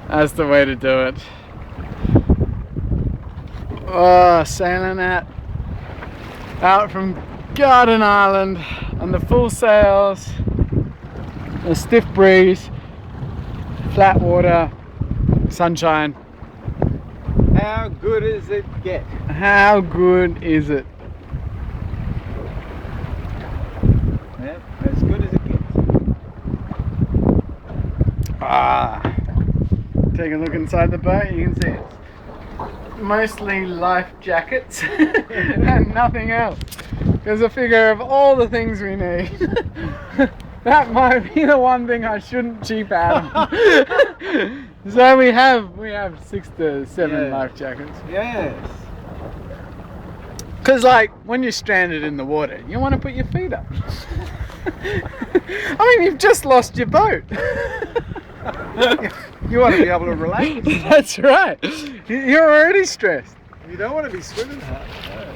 That's the way to do it. Oh, sailing out from Garden Island on the full sails, a stiff breeze, flat water, sunshine. How good does it get? How good is it? Yeah, as good as it gets. Take a look inside the boat, you can see it's mostly life jackets and nothing else. There's a figure of all the things we need. That might be the one thing I shouldn't cheap out. So we have 6 to 7 life jackets. Yes. Because like when you're stranded in the water, you want to put your feet up. I mean, you've just lost your boat. You want to be able to relax. That's right. You're already stressed. You don't want to be swimming hard. No.